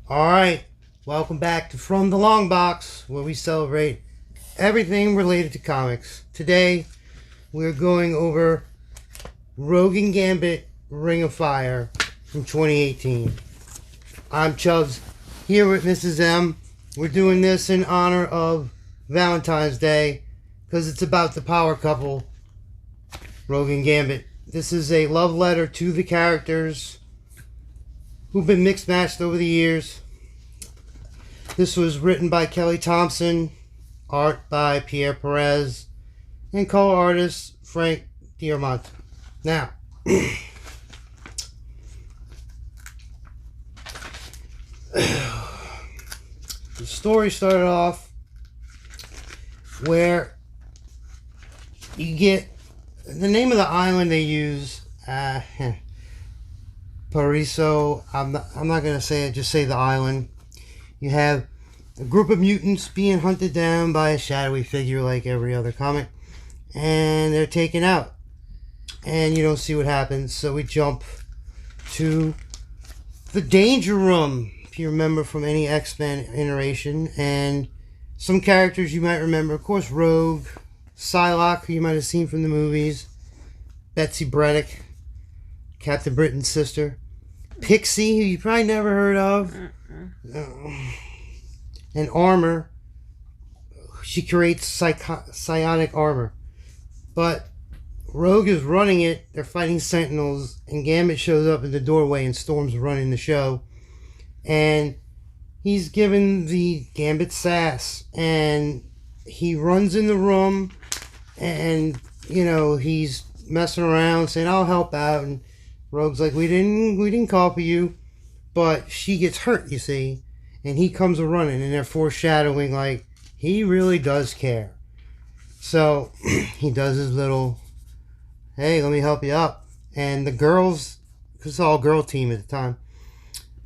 Alright, welcome back to From the Long Box, where we celebrate everything related to comics. Today, we're going over Rogue and Gambit Ring of Fire from 2018. I'm Chubbs, here with Mrs. M. We're doing this in honor of Valentine's Day, because it's about the power couple, Rogue and Gambit. This is a love letter to the characters who've been mixed matched over the years. This was written by Kelly Thompson, art by Pierre Perez, and color artist Frank Diamant. Now, the story started off where you get the name of the island they use. Paraiso. I'm not gonna say it. Just say the island. You have a group of mutants being hunted down by a shadowy figure like every other comic, and they're taken out, and you don't see what happens. So we jump to the Danger Room, if you remember from any X-Men iteration, and some characters you might remember. Of course, Rogue, Psylocke, who you might have seen from the movies, Betsy Braddock, Captain Britain's sister, Pixie, who you probably never heard of, and Armor. She creates psionic armor. But Rogue is running it, they're fighting Sentinels, and Gambit shows up in the doorway and Storm's running the show. And he's given the Gambit sass, and he runs in the room, and, you know, he's messing around, saying, I'll help out, and Rogue's like, we didn't call for you, but she gets hurt, you see, and he comes a running, and they're foreshadowing like he really does care. So he does his little, hey, let me help you up, and the girls, because it's all girl team at the time,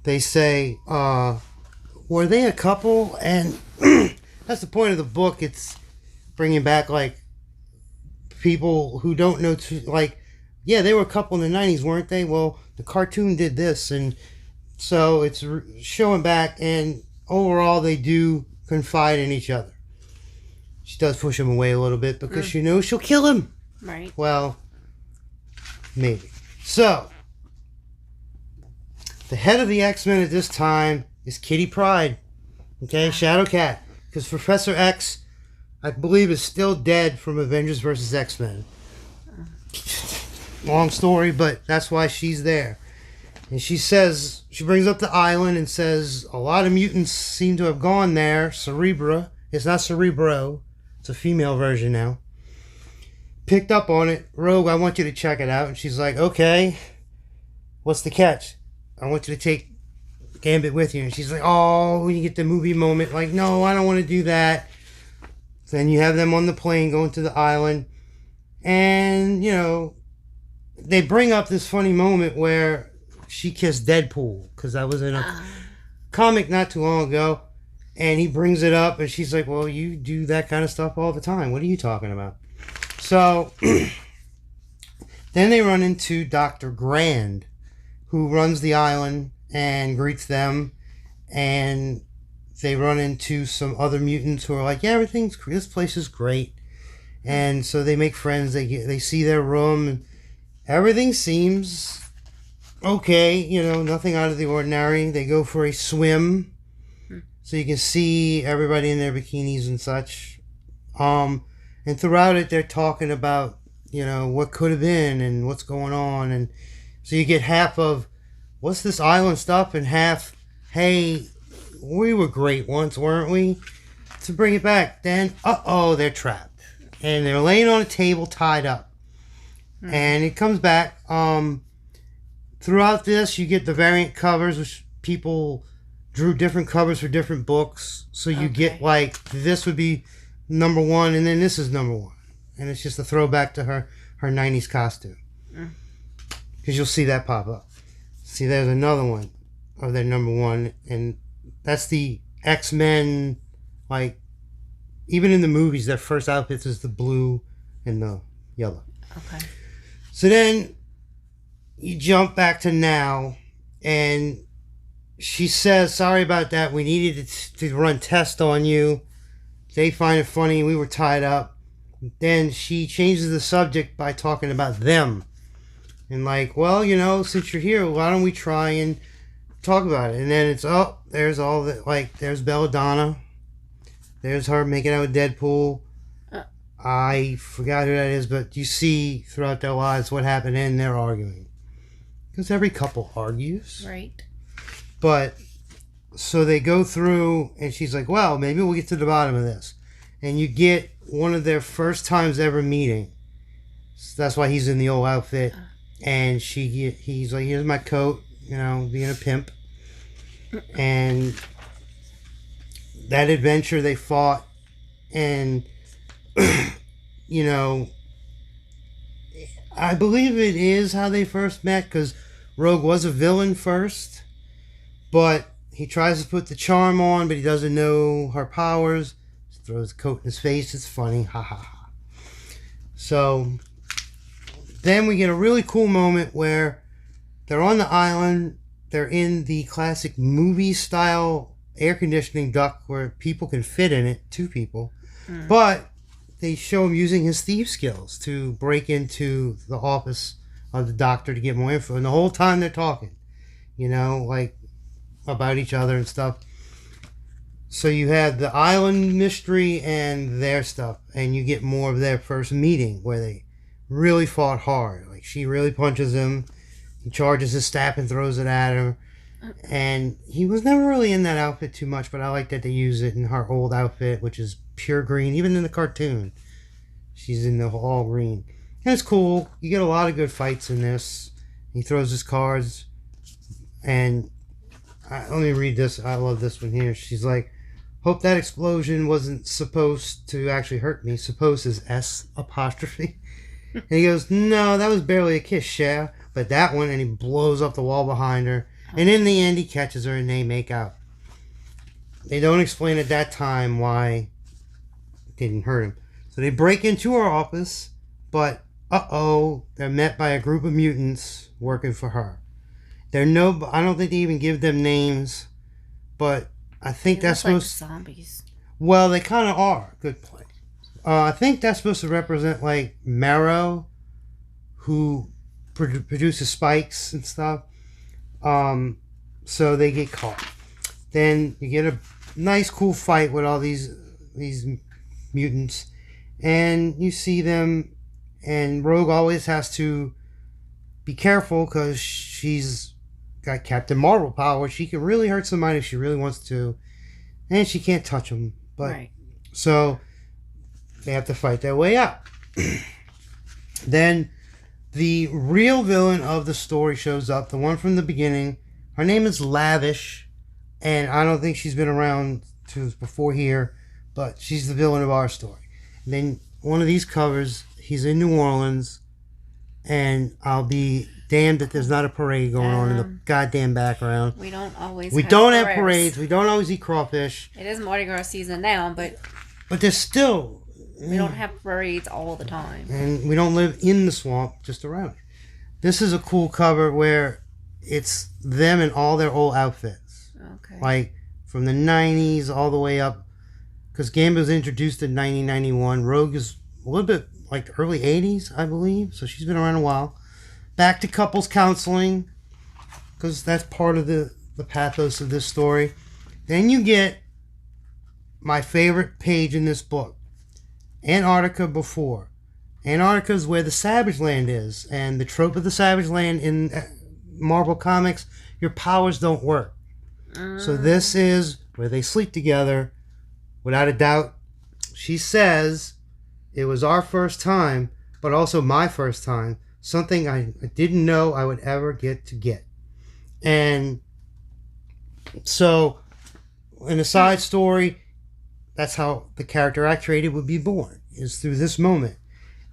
they say, were they a couple? And that's the point of the book. It's bringing back like people who don't know, like, yeah, they were a couple in the 90s, weren't they? Well, the cartoon did this, and so it's showing back, and overall they do confide in each other. She does push him away a little bit because she knows she'll kill him. Right. Well, maybe. So, the head of the X-Men at this time is Kitty Pryde. Okay, Shadow Cat. Because Professor X, I believe, is still dead from Avengers vs. X-Men. Long story, but that's why she's there. And she says, she brings up the island and says, a lot of mutants seem to have gone there. Cerebra. It's not Cerebro. It's a female version now. Picked up on it. Rogue, I want you to check it out. And she's like, okay. What's the catch? I want you to take Gambit with you. And she's like, oh, when you get the movie moment. Like, no, I don't want to do that. Then you have them on the plane going to the island. And, you know, they bring up this funny moment where she kissed Deadpool, because I was in a comic not too long ago, and he brings it up, and she's like, well, you do that kind of stuff all the time. What are you talking about? So then they run into Dr. Grand, who runs the island and greets them, and they run into some other mutants who are like, yeah, this place is great. And so they make friends. They see their room, and everything seems okay, you know, nothing out of the ordinary. They go for a swim, so you can see everybody in their bikinis and such. And throughout it, they're talking about, you know, what could have been and what's going on. And so you get half of, what's this island stuff, and half, hey, we were great once, weren't we? To bring it back, then, they're trapped. And they're laying on a table tied up. And it comes back. Throughout this, you get the variant covers, which people drew different covers for different books. So you get, like, this would be number one, and then this is number one. And it's just a throwback to her 90s costume. Because you'll see that pop up. See, there's another one of their number one, and that's the X-Men, like, even in the movies, their first outfits is the blue and the yellow. Okay. So then you jump back to now, and she says, sorry about that. We needed to run tests on you. They find it funny. We were tied up. Then she changes the subject by talking about them. And like, well, since you're here, why don't we try and talk about it? And then it's, there's all the, like, there's Belladonna. There's her making out with Deadpool. I forgot who that is, but you see throughout their lives what happened and they're arguing. Because every couple argues. Right. But, so they go through, and she's like, well, maybe we'll get to the bottom of this. And you get one of their first times ever meeting. So that's why he's in the old outfit. And he's like, here's my coat, being a pimp. And that adventure they fought, and, I believe it is how they first met, because Rogue was a villain first, but he tries to put the charm on, but he doesn't know her powers. He throws the coat in his face. It's funny. Ha ha ha. So then we get a really cool moment where they're on the island. They're in the classic movie style air conditioning duct where people can fit in it, 2 people. But they show him using his thief skills to break into the office of the doctor to get more info. And the whole time they're talking, like about each other and stuff. So you have the island mystery and their stuff. And you get more of their first meeting where they really fought hard. Like, she really punches him. He charges his staff and throws it at her. And he was never really in that outfit too much, but I like that they use it in her old outfit, which is pure green. Even in the cartoon, she's in the all green. And it's cool. You get a lot of good fights in this. He throws his cards. And let me read this. I love this one here. She's like, hope that explosion wasn't supposed to actually hurt me. Supposed is S apostrophe. And he goes, no, that was barely a kiss, Cher. But that one, and he blows up the wall behind her. And in the end, he catches her and they make out. They don't explain at that time why it didn't hurt him. So they break into her office, but they're met by a group of mutants working for her. I don't think they even give them names, but I think that's supposed like zombies. Well, they kind of are. Good point. I think that's supposed to represent like Marrow, who produces spikes and stuff. So they get caught. Then you get a nice, cool fight with all these mutants, and you see them. And Rogue always has to be careful because she's got Captain Marvel power. She can really hurt somebody if she really wants to, and she can't touch them. But right. So they have to fight their way out. Then the real villain of the story shows up, the one from the beginning. Her name is Lavish, and I don't think she's been around before here, but she's the villain of our story. And then one of these covers, he's in New Orleans, and I'll be damned if there's not a parade going on in the goddamn background. We don't always We don't have parades. We don't always eat crawfish. It is Mardi Gras season now, but there's still... We don't have parades all the time. And we don't live in the swamp, just around it. This is a cool cover where it's them in all their old outfits. Okay. Like from the 90s all the way up. Because Gambit was introduced in 1991. Rogue is a little bit like the early 80s, I believe. So she's been around a while. Back to couples counseling. Because that's part of the pathos of this story. Then you get my favorite page in this book. Antarctica before. Antarctica is where the Savage Land is, and the trope of the Savage Land in Marvel Comics, your powers don't work. So this is where they sleep together, without a doubt. She says, it was our first time, but also my first time, something I didn't know I would ever get to get. And so, in a side story, that's how the character I created would be born, is through this moment.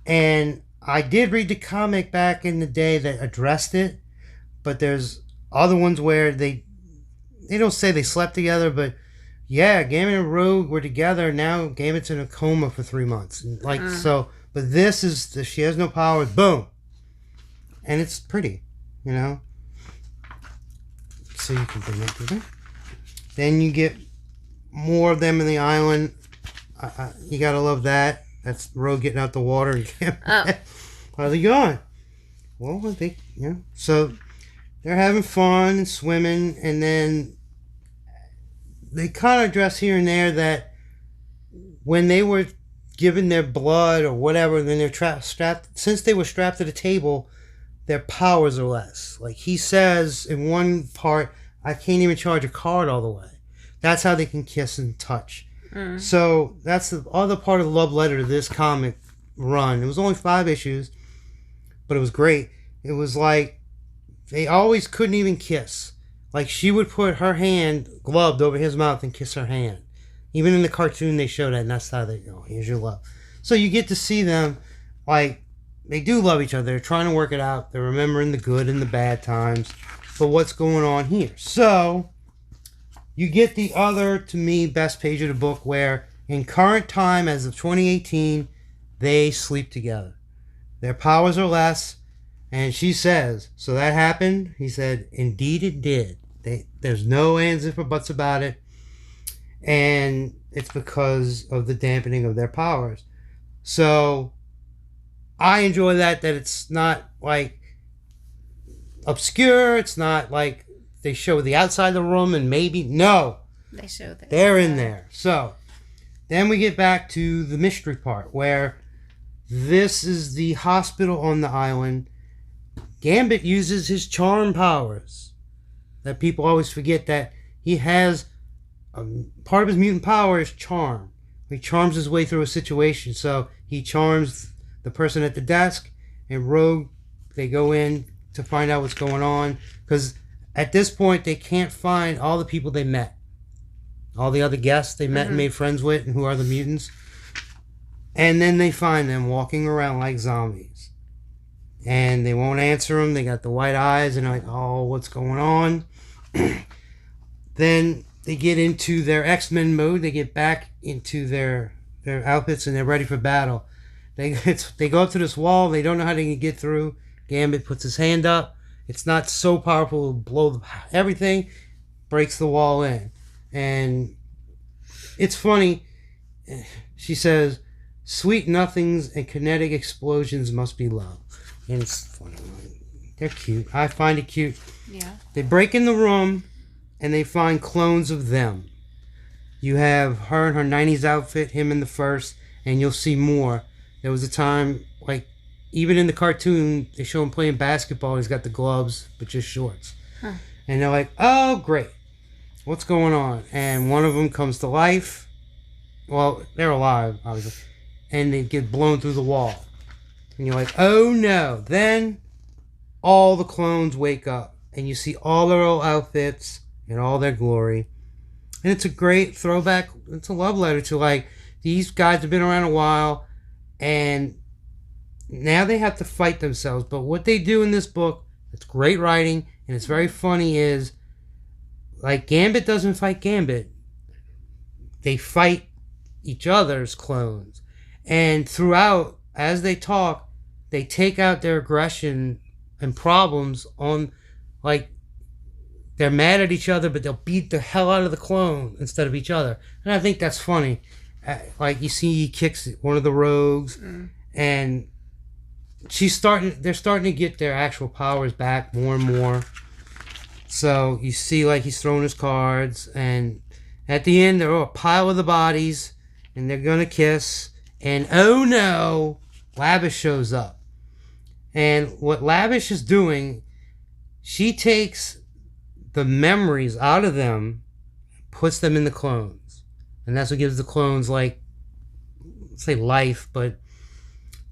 And I did read the comic back in the day that addressed it, but there's other ones where they don't say they slept together, but yeah, Gambit and Rogue were together. Now Gambit's in a coma for 3 months. So, but this is, she has no powers, boom. And it's pretty, so you can bring it to them. Then you get more of them in the island. You gotta love that. That's Rogue getting out the water and how's it going? Well, I think so they're having fun and swimming, and then they kind of address here and there that when they were given their blood or whatever, then they're strapped. Since they were strapped to the table, their powers are less. Like he says in one part, I can't even charge a card all the way. That's how they can kiss and touch. So that's the other part of the love letter to this comic run. It was only 5 issues, but it was great. It was like they always couldn't even kiss. Like she would put her hand gloved over his mouth and kiss her hand. Even in the cartoon they showed that, and that's how they go, here's your love. So you get to see them, like, they do love each other. They're trying to work it out. They're remembering the good and the bad times. But what's going on here? So you get the other, to me, best page of the book where in current time, as of 2018, they sleep together. Their powers are less. And she says, so that happened? He said, indeed it did. There's no ands, if or buts about it. And it's because of the dampening of their powers. So I enjoy that it's not like obscure. It's not like they show the outside of the room and maybe. No. They show that. They're in there. So then we get back to the mystery part where this is the hospital on the island. Gambit uses his charm powers. That people always forget that he has part of his mutant power is charm. He charms his way through a situation. So he charms the person at the desk, and Rogue, they go in to find out what's going on. Because at this point, they can't find all the people they met. All the other guests they met and made friends with, and who are the mutants. And then they find them walking around like zombies. And they won't answer them. They got the white eyes, and they're like, oh, what's going on? Then they get into their X-Men mode. They get back into their outfits, and they're ready for battle. They go up to this wall. They don't know how they can get through. Gambit puts his hand up. It's not so powerful to blow everything. Breaks the wall in. And it's funny. She says, sweet nothings and kinetic explosions must be love. And it's funny. They're cute. I find it cute. Yeah. They break in the room, and they find clones of them. You have her in her 90s outfit, him in the first, and you'll see more. There was a time, like, even in the cartoon, they show him playing basketball. He's got the gloves, but just shorts. Huh. And they're like, oh, great. What's going on? And one of them comes to life. Well, they're alive, obviously. And they get blown through the wall. And you're like, oh, no. Then all the clones wake up. And you see all their old outfits in all their glory. And it's a great throwback. It's a love letter to, like, these guys have been around a while. And now they have to fight themselves. But what they do in this book, it's great writing. And it's very funny is, like, Gambit doesn't fight Gambit. They fight each other's clones. And throughout, as they talk, they take out their aggression and problems on, like, they're mad at each other, but they'll beat the hell out of the clone instead of each other. And I think that's funny. Like, you see he kicks one of the rogues, and they're starting to get their actual powers back more and more. So you see, like, he's throwing his cards, and at the end, they're a pile of the bodies, and they're going to kiss, and oh no, Lavish shows up. And what Lavish is doing, she takes the memories out of them, puts them in the clones. And that's what gives the clones, like, say life, but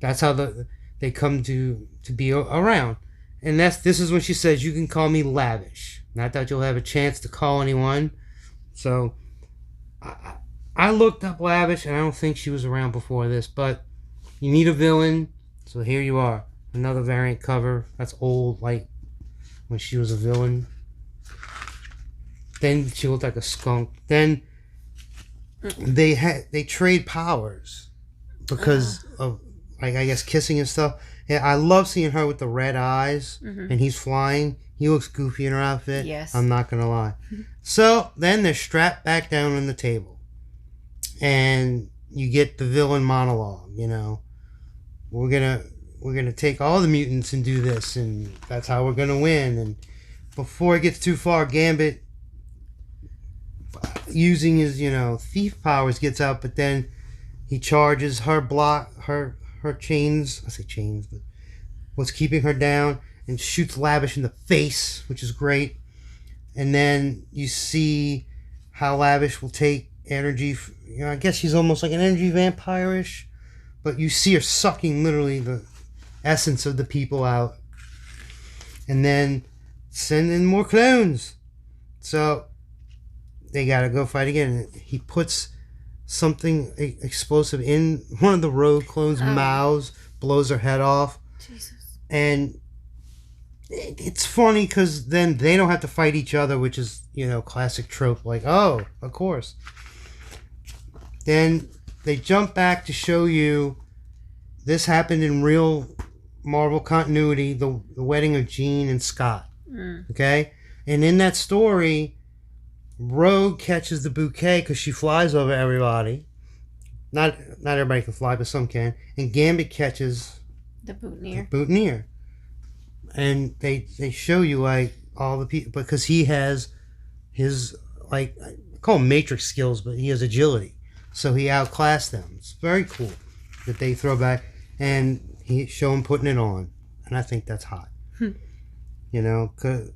that's how they come to be around. And this is when she says, you can call me Lavish. Not that you'll have a chance to call anyone. So I looked up Lavish, and I don't think she was around before this, but you need a villain, so here you are. Another variant cover. That's old, like when she was a villain. Then she looked like a skunk. Then they trade powers because of, like, I guess kissing and stuff. Yeah, I love seeing her with the red eyes, and he's flying. He looks goofy in her outfit. Yes. I'm not gonna lie. So then they're strapped back down on the table, and you get the villain monologue. You know, we're gonna take all the mutants and do this, and that's how we're gonna win. And before it gets too far, Gambit, using his thief powers, gets out, but then he charges her chains. I say chains, but what's keeping her down, and shoots Lavish in the face, which is great. And then you see how Lavish will take energy. I guess she's almost like an energy vampire-ish, but you see her sucking literally the essence of the people out, and then send in more clones. So they gotta go fight again. He puts something explosive in one of the rogue clones' mouths, blows her head off. Jesus. And it's funny because then they don't have to fight each other, which is, classic trope. Like, oh, of course. Then they jump back to show you this happened in real Marvel continuity, the wedding of Jean and Scott. Okay? And in that story, Rogue catches the bouquet because she flies over everybody. Not everybody can fly, but some can. And Gambit catches the boutonniere. And they show you like all the people, because he has his, like, I call them matrix skills, but he has agility, so he outclassed them. It's very cool that they throw back and he show him putting it on, and I think that's hot. Cause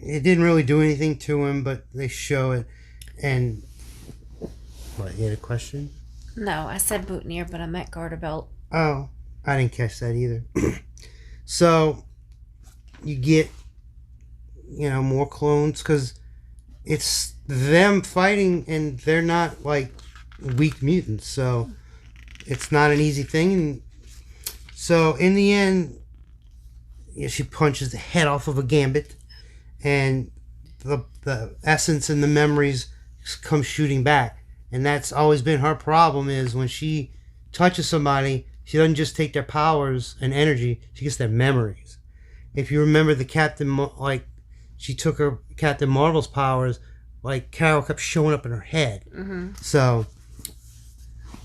it didn't really do anything to him, but they show it. And what, you had a question? No, I said boutonniere, but I meant garter belt. Oh, I didn't catch that either. So you get, more clones, because it's them fighting, and they're not like weak mutants, so it's not an easy thing. And so in the end, she punches the head off of a Gambit, and the essence and the memories come shooting back. And that's always been her problem, is when she touches somebody, she doesn't just take their powers and energy, she gets their memories. If you remember she took her Captain Marvel's powers, like Carol kept showing up in her head. So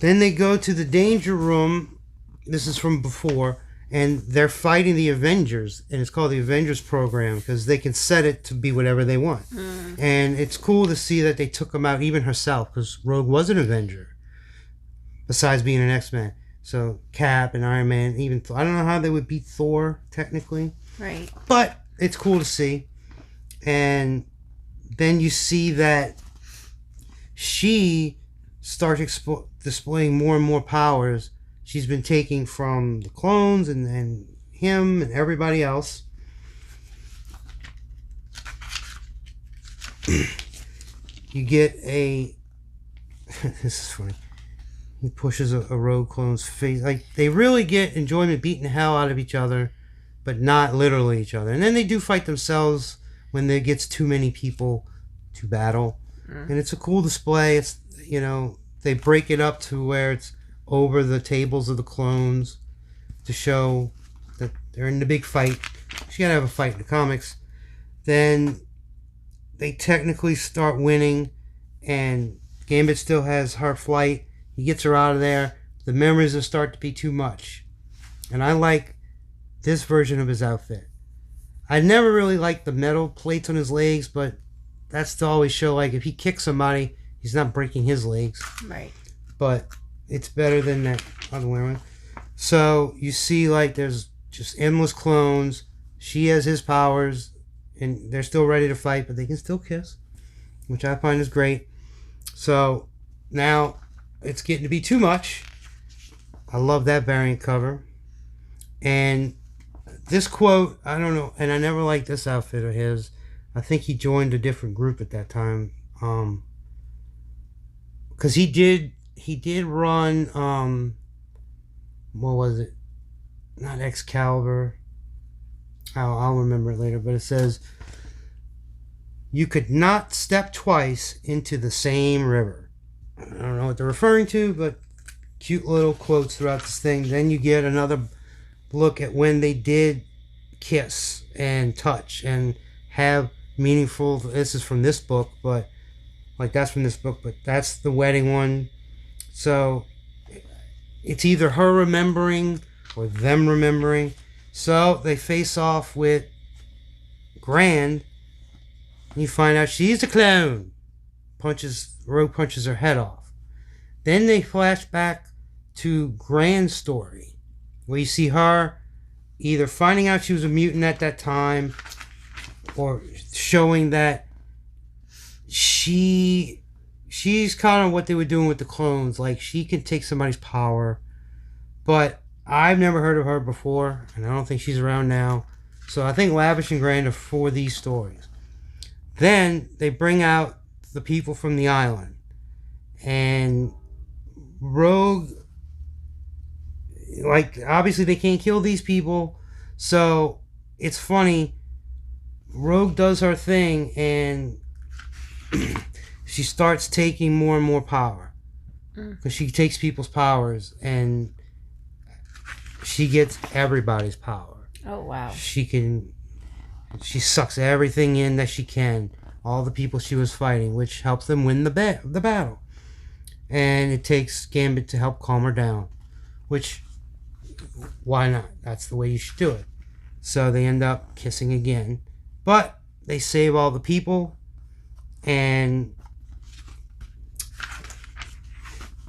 then they go to the danger room. This is from before, and they're fighting the Avengers, and it's called the Avengers program because they can set it to be whatever they want. And it's cool to see that they took them out, even herself, because Rogue was an Avenger besides being an X-Men. So Cap and Iron Man, even I don't know how they would beat Thor technically, right? But it's cool to see. And then you see that she starts displaying more and more powers she's been taking from the clones and him and everybody else. You get a this is funny. He pushes a rogue clone's face. Like, they really get enjoyment beating the hell out of each other, but not literally each other. And then they do fight themselves when there gets too many people to battle. And it's a cool display. It's, they break it up to where it's over the tables of the clones to show that they're in the big fight. You gotta have a fight in the comics. Then they technically start winning, and Gambit still has her flight. He gets her out of there. The memories will start to be too much. And I like this version of his outfit. I never really liked the metal plates on his legs, but that's to always show, like, if he kicks somebody, he's not breaking his legs. Right. But it's better than that other one. So you see, like, there's just endless clones. She has his powers, and they're still ready to fight, but they can still kiss, which I find is great. So now it's getting to be too much. I love that variant cover. And this quote, I don't know, and I never liked this outfit of his. I think he joined a different group at that time. Because he did run, what was it? Not Excalibur. I'll remember it later, but it says, "You could not step twice into the same river." I don't know what they're referring to, but cute little quotes throughout this thing. Then you get another look at when they did kiss and touch and have meaningful. This is from this book, but like that's from this book, but that's the wedding one. So it's either her remembering or them remembering. So they face off with Grand. And you find out she's a clone. Rogue punches her head off. Then they flash back to Grand's story, where you see her either finding out she was a mutant at that time, or showing that she's kind of what they were doing with the clones. Like, she can take somebody's power, but I've never heard of her before, and I don't think she's around now. So I think Lavish and Grand are for these stories. Then they bring out the people from the island, and Rogue, like, obviously they can't kill these people, so it's funny. Rogue does her thing, and she starts taking more and more power, because she takes people's powers, and she gets everybody's power. Oh, wow. She sucks everything in that she can, all the people she was fighting, which helps them win the battle. And it takes Gambit to help calm her down, which, why not? That's the way you should do it. So they end up kissing again, but they save all the people, and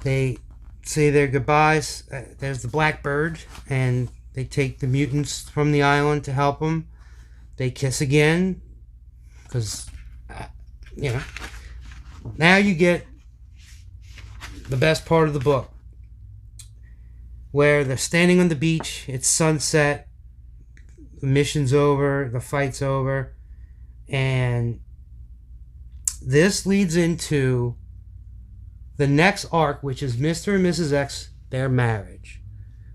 they say their goodbyes. There's the Blackbird, and they take the mutants from the island to help them. They kiss again, because, now you get the best part of the book, where they're standing on the beach, it's sunset, the mission's over, the fight's over, and this leads into the next arc, which is Mr. and Mrs. X, their marriage,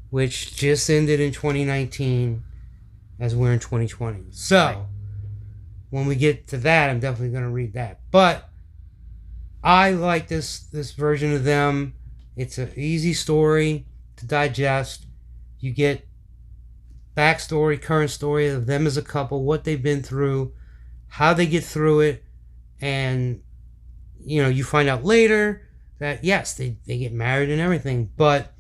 which just ended in 2019, as we're in 2020. So, when we get to that, I'm definitely going to read that. But I like this version of them. It's an easy story to digest. You get backstory, current story of them as a couple, what they've been through, how they get through it, and you find out later that yes, they get married and everything, but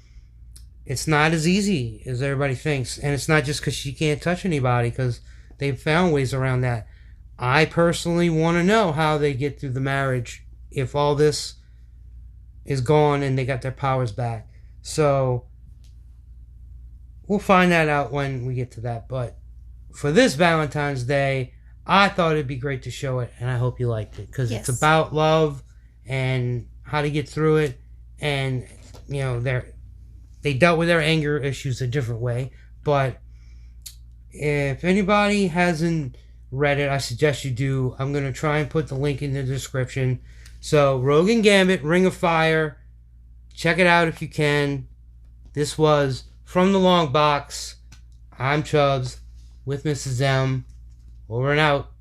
it's not as easy as everybody thinks. And it's not just because she can't touch anybody, because they've found ways around that. I personally want to know how they get through the marriage if all this is gone and they got their powers back. So we'll find that out when we get to that. But for this Valentine's Day, I thought it'd be great to show it, and I hope you liked it, because it's about love and how to get through it. And they dealt with their anger issues a different way. But if anybody hasn't read it, I suggest you do. I'm going to try and put the link in the description. So, Rogue and Gambit, Ring of Fire. Check it out if you can. This was From the Long Box. I'm Chubbs with Mrs. M. Over and out.